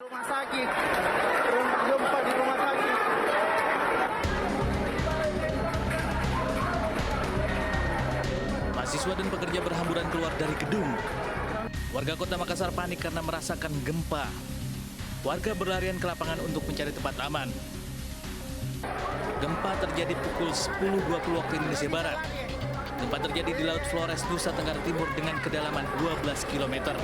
Rumah sakit, gempa di rumah sakit. Mahasiswa dan pekerja berhamburan keluar dari gedung. Warga Kota Makassar panik karena merasakan gempa. Warga berlarian ke lapangan untuk mencari tempat aman. Gempa terjadi pukul 10.20 waktu Indonesia Barat. Gempa terjadi di Laut Flores, Nusa Tenggara Timur dengan kedalaman 12 km.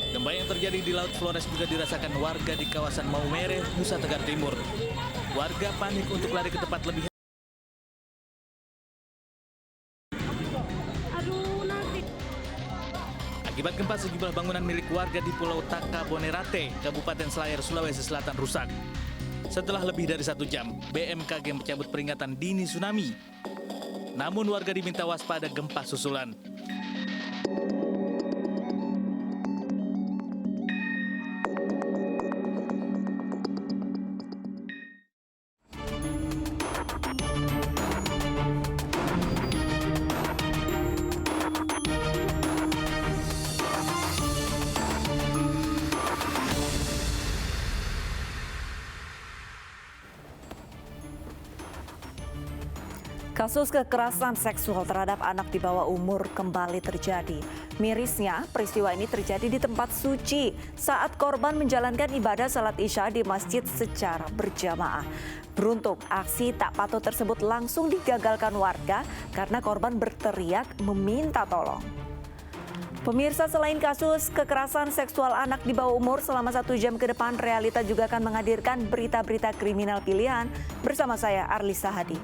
Gempa yang terjadi di Laut Flores juga dirasakan warga di kawasan Maumere, Nusa Tenggara Timur. Warga panik untuk lari ke tempat lebih. Akibat gempa, sejumlah bangunan milik warga di Pulau Takabonerate, Kabupaten Selayar, Sulawesi Selatan rusak. Setelah lebih dari 1 jam, BMKG mencabut peringatan dini tsunami. Namun warga diminta waspada gempa susulan. Kasus kekerasan seksual terhadap anak di bawah umur kembali terjadi. Mirisnya, peristiwa ini terjadi di tempat suci saat korban menjalankan ibadah salat Isya di masjid secara berjamaah. Beruntung, aksi tak patut tersebut langsung digagalkan warga karena korban berteriak meminta tolong. Pemirsa, selain kasus kekerasan seksual anak di bawah umur, selama 1 jam ke depan Realita juga akan menghadirkan berita-berita kriminal pilihan bersama saya, Arlisa Hadi.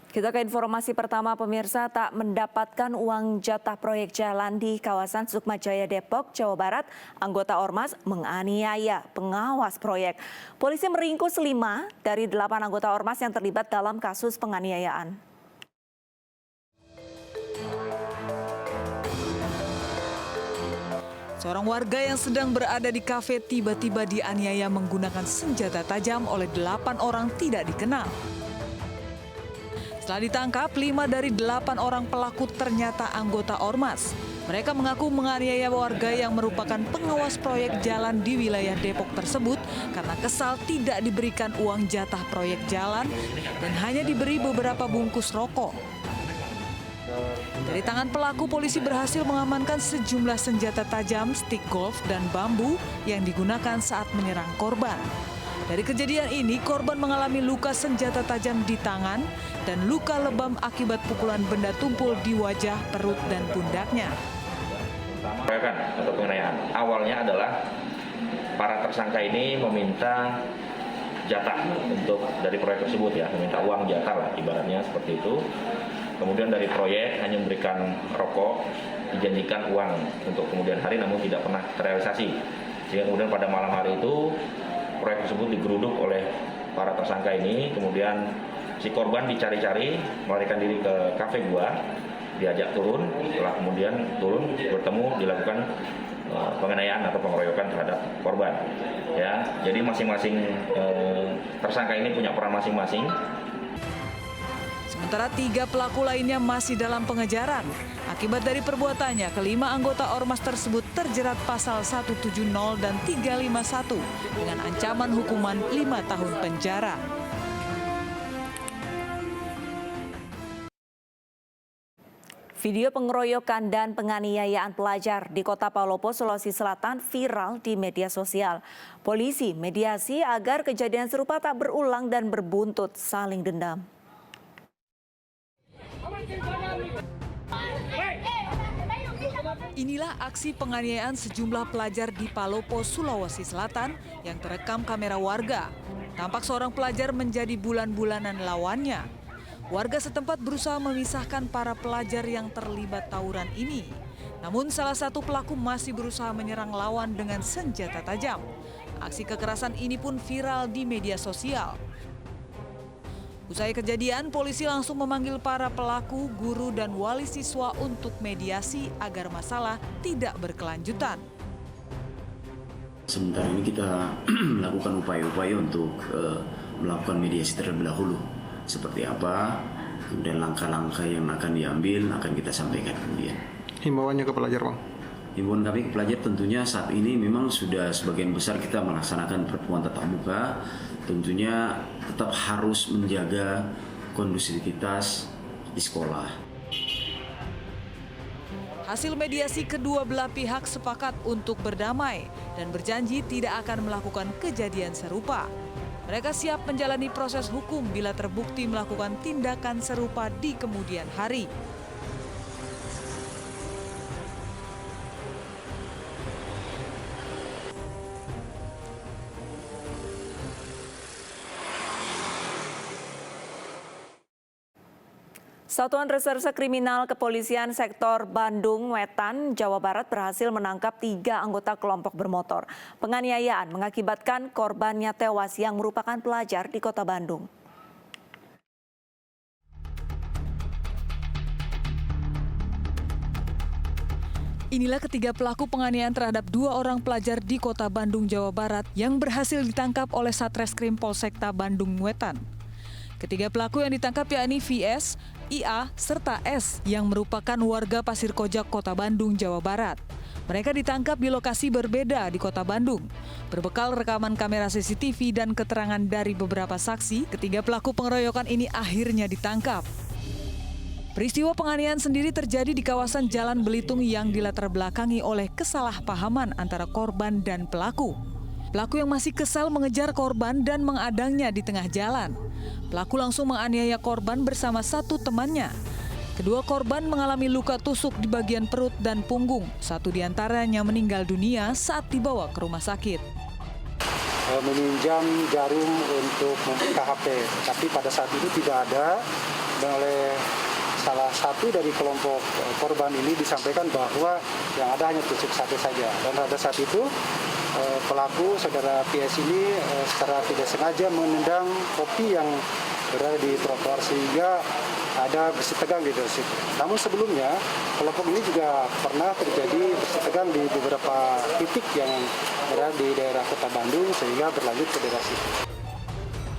Kita ke informasi pertama, pemirsa. Tak mendapatkan uang jatah proyek jalan di kawasan Sukmajaya, Depok, Jawa Barat, anggota Ormas menganiaya pengawas proyek. Polisi meringkus 5 dari 8 anggota Ormas yang terlibat dalam kasus penganiayaan. Seorang warga yang sedang berada di kafe tiba-tiba dianiaya menggunakan senjata tajam oleh 8 orang tidak dikenal. Setelah ditangkap, 5 dari 8 orang pelaku ternyata anggota Ormas. Mereka mengaku menganiaya warga yang merupakan pengawas proyek jalan di wilayah Depok tersebut karena kesal tidak diberikan uang jatah proyek jalan dan hanya diberi beberapa bungkus rokok. Dari tangan pelaku, polisi berhasil mengamankan sejumlah senjata tajam, stik golf, dan bambu yang digunakan saat menyerang korban. Dari kejadian ini, korban mengalami luka senjata tajam di tangan dan luka lebam akibat pukulan benda tumpul di wajah, perut, dan pundaknya. Atau penganiayaan awalnya adalah para tersangka ini meminta jatah untuk dari proyek tersebut, ya, meminta uang jatah lah ibaratnya seperti itu. Kemudian dari proyek hanya memberikan rokok, dijanjikan uang untuk kemudian hari, namun tidak pernah terrealisasi. Sehingga kemudian pada malam hari itu proyek tersebut digeruduk oleh para tersangka ini. Kemudian si korban dicari-cari, melarikan diri ke kafe gua, diajak turun. Setelah kemudian turun, bertemu, dilakukan penganiayaan atau pengeroyokan terhadap korban. Ya, jadi masing-masing tersangka ini punya peran masing-masing. Sementara 3 pelaku lainnya masih dalam pengejaran. Akibat dari perbuatannya, kelima anggota Ormas tersebut terjerat pasal 170 dan 351 dengan ancaman hukuman 5 tahun penjara. Video pengeroyokan dan penganiayaan pelajar di Kota Palopo, Sulawesi Selatan viral di media sosial. Polisi mediasi agar kejadian serupa tak berulang dan berbuntut saling dendam. Inilah aksi penganiayaan sejumlah pelajar di Palopo, Sulawesi Selatan yang terekam kamera warga. Tampak seorang pelajar menjadi bulan-bulanan lawannya. Warga setempat berusaha memisahkan para pelajar yang terlibat tawuran ini. Namun salah satu pelaku masih berusaha menyerang lawan dengan senjata tajam. Aksi kekerasan ini pun viral di media sosial. Usai kejadian, polisi langsung memanggil para pelaku, guru, dan wali siswa untuk mediasi agar masalah tidak berkelanjutan. Sementara ini kita melakukan upaya-upaya untuk melakukan mediasi terlebih dahulu. Seperti apa, kemudian langkah-langkah yang akan diambil akan kita sampaikan kemudian. Himbauannya ke pelajar, Bang? Himbauan kami ke pelajar tentunya saat ini memang sudah sebagian besar kita melaksanakan pertemuan tatap muka. Tentunya tetap harus menjaga kondusivitas di sekolah. Hasil mediasi kedua belah pihak sepakat untuk berdamai dan berjanji tidak akan melakukan kejadian serupa. Mereka siap menjalani proses hukum bila terbukti melakukan tindakan serupa di kemudian hari. Satuan Reserse Kriminal Kepolisian Sektor Bandung Wetan, Jawa Barat berhasil menangkap 3 anggota kelompok bermotor. Penganiayaan mengakibatkan korbannya tewas yang merupakan pelajar di Kota Bandung. Inilah ketiga pelaku penganiayaan terhadap 2 orang pelajar di Kota Bandung, Jawa Barat yang berhasil ditangkap oleh Satreskrim Polsekta Bandung Wetan. Ketiga pelaku yang ditangkap yakni VS, IA, serta S yang merupakan warga Pasir Kojak, Kota Bandung, Jawa Barat. Mereka ditangkap di lokasi berbeda di Kota Bandung. Berbekal rekaman kamera CCTV dan keterangan dari beberapa saksi, ketiga pelaku pengeroyokan ini akhirnya ditangkap. Peristiwa penganiayaan sendiri terjadi di kawasan Jalan Belitung yang dilatar belakangi oleh kesalahpahaman antara korban dan pelaku. Pelaku yang masih kesal mengejar korban dan mengadangnya di tengah jalan. Pelaku langsung menganiaya korban bersama 1 temannya. Kedua korban mengalami luka tusuk di bagian perut dan punggung. 1 diantaranya meninggal dunia saat dibawa ke rumah sakit. Meminjam jarum untuk membuka HP, tapi pada saat itu tidak ada, dan oleh salah satu dari kelompok korban ini disampaikan bahwa yang ada hanya tusuk sate saja. Dan pada saat itu pelaku saudara PS ini secara tidak sengaja menendang kopi yang berada di trotoar sehingga ada bersih tegang di situ. Namun sebelumnya kelompok ini juga pernah terjadi bersih tegang di beberapa titik yang berada di daerah Kota Bandung sehingga berlanjut ke daerah situ.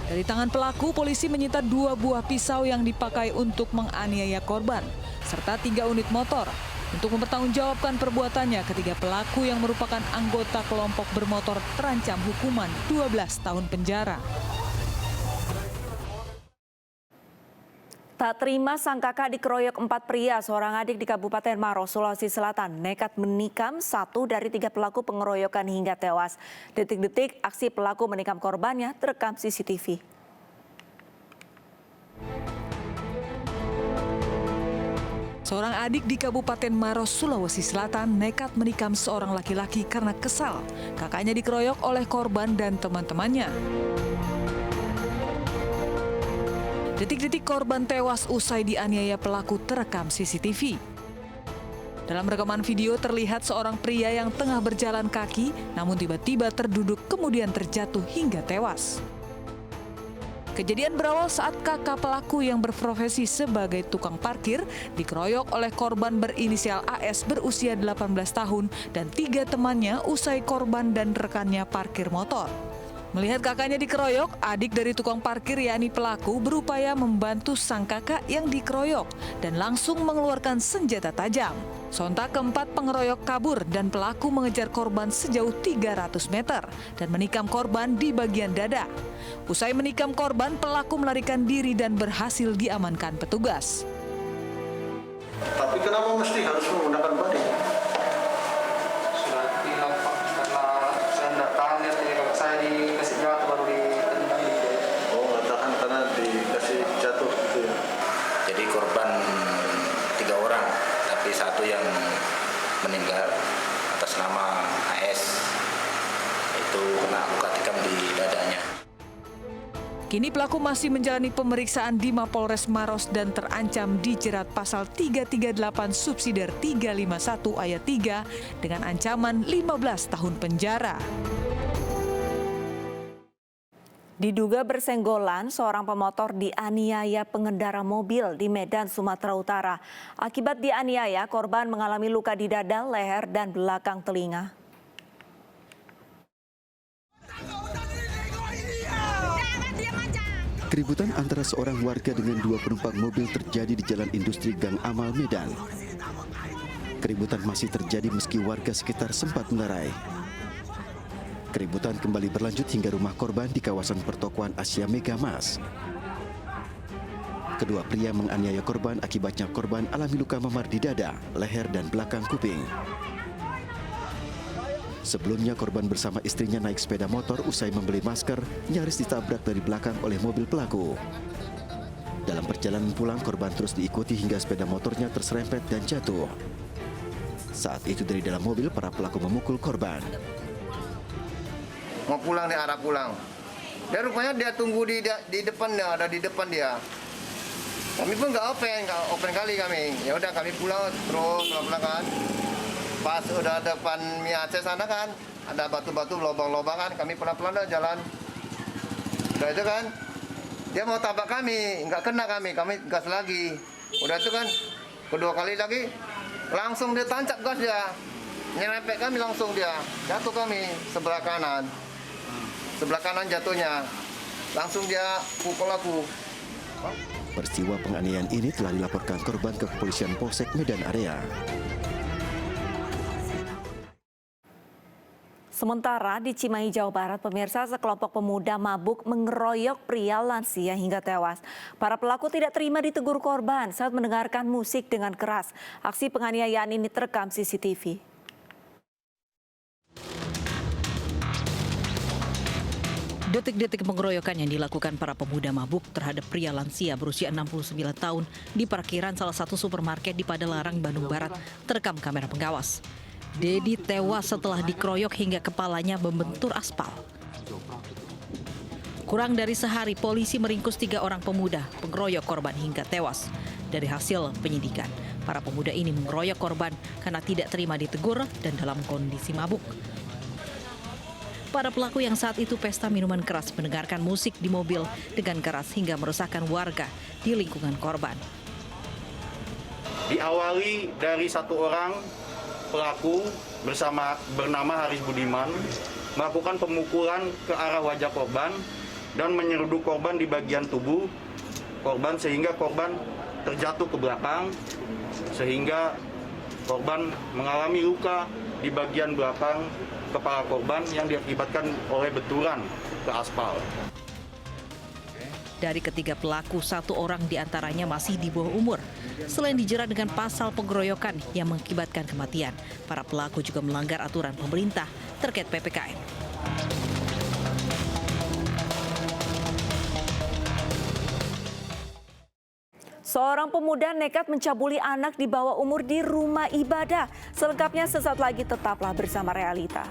Dari tangan pelaku, polisi menyita 2 buah pisau yang dipakai untuk menganiaya korban, serta 3 unit motor. Untuk mempertanggungjawabkan perbuatannya, ketiga pelaku yang merupakan anggota kelompok bermotor terancam hukuman 12 tahun penjara. Tak terima sang kakak dikeroyok 4 pria, seorang adik di Kabupaten Maros, Sulawesi Selatan nekat menikam 1 dari 3 pelaku pengeroyokan hingga tewas. Detik-detik aksi pelaku menikam korbannya terekam CCTV. Seorang adik di Kabupaten Maros, Sulawesi Selatan nekat menikam seorang laki-laki karena kesal. Kakaknya dikeroyok oleh korban dan teman-temannya. Detik-detik korban tewas usai dianiaya pelaku terekam CCTV. Dalam rekaman video terlihat seorang pria yang tengah berjalan kaki, namun tiba-tiba terduduk kemudian terjatuh hingga tewas. Kejadian berawal saat kakak pelaku yang berprofesi sebagai tukang parkir dikeroyok oleh korban berinisial AS berusia 18 tahun dan 3 temannya usai korban dan rekannya parkir motor. Melihat kakaknya dikeroyok, adik dari tukang parkir yakni pelaku berupaya membantu sang kakak yang dikeroyok dan langsung mengeluarkan senjata tajam. Sontak keempat pengeroyok kabur dan pelaku mengejar korban sejauh 300 meter dan menikam korban di bagian dada. Usai menikam korban, pelaku melarikan diri dan berhasil diamankan petugas. Tapi kenapa mesti harus menggunakan body? Sudah bilang Pak, karena saya tidak tahan ya, kalau saya dikasih jatuh baru ditendang. Oh, nggak tahan karena dikasih jatuh gitu ya? Jadi korban 3 orang, tapi 1 yang meninggal atas nama AS, itu kena luka tikam di dadanya. Kini pelaku masih menjalani pemeriksaan di Mapolres Maros dan terancam dijerat pasal 338 subsidiar 351 ayat 3 dengan ancaman 15 tahun penjara. Diduga bersenggolan, seorang pemotor dianiaya pengendara mobil di Medan, Sumatera Utara. Akibat dianiaya, korban mengalami luka di dada, leher, dan belakang telinga. Keributan antara seorang warga dengan dua penumpang mobil terjadi di Jalan Industri Gang Amal, Medan. Keributan masih terjadi meski warga sekitar sempat melerai. Keributan kembali berlanjut hingga rumah korban di kawasan pertokoan Asia Mega Mas. Kedua pria menganiaya korban, akibatnya korban alami luka memar di dada, leher, dan belakang kuping. Sebelumnya korban bersama istrinya naik sepeda motor usai membeli masker, nyaris ditabrak dari belakang oleh mobil pelaku. Dalam perjalanan pulang, korban terus diikuti hingga sepeda motornya terserempet dan jatuh. Saat itu dari dalam mobil, para pelaku memukul korban. Mau pulang, dia arah pulang. Dan rupanya dia tunggu di depan dia, ada di depan dia. Kami pun nggak open kali kami. Ya udah kami pulang terus pelan-pelan kan. Pas udah depan Mie Aceh sana kan, ada batu-batu lubang-lubang kan, kami pelan-pelan jalan. Udah itu kan, dia mau tabrak kami, nggak kena kami gas lagi. Udah itu kan, kedua kali lagi, langsung dia tancap gas dia. Nyerempet kami langsung dia, jatuh kami sebelah kanan. Sebelah kanan jatuhnya, langsung dia pukul aku. Peristiwa penganiayaan ini telah dilaporkan korban ke kepolisian Polsek Medan Area. Sementara di Cimahi, Jawa Barat, pemirsa, sekelompok pemuda mabuk mengeroyok pria lansia hingga tewas. Para pelaku tidak terima ditegur korban saat mendengarkan musik dengan keras. Aksi penganiayaan ini terekam CCTV. Detik-detik pengeroyokan yang dilakukan para pemuda mabuk terhadap pria lansia berusia 69 tahun di parkiran salah satu supermarket di Padalarang, Bandung Barat terekam kamera pengawas. Dedi tewas setelah dikeroyok hingga kepalanya membentur aspal. Kurang dari sehari, polisi meringkus 3 orang pemuda pengeroyok korban hingga tewas. Dari hasil penyidikan, para pemuda ini mengeroyok korban karena tidak terima ditegur dan dalam kondisi mabuk. Para pelaku yang saat itu pesta minuman keras mendengarkan musik di mobil dengan keras hingga merusakkan warga di lingkungan korban. Diawali dari satu orang pelaku bernama Haris Budiman melakukan pemukulan ke arah wajah korban dan menyeruduk korban di bagian tubuh korban sehingga korban terjatuh ke belakang sehingga korban mengalami luka di bagian belakang kepala korban yang diakibatkan oleh benturan ke aspal. Dari ketiga pelaku, 1 orang diantaranya masih di bawah umur. Selain dijerat dengan pasal pengeroyokan yang mengakibatkan kematian, para pelaku juga melanggar aturan pemerintah terkait PPKM. Seorang pemuda nekat mencabuli anak di bawah umur di rumah ibadah. Selengkapnya sesaat lagi, tetaplah bersama Realita.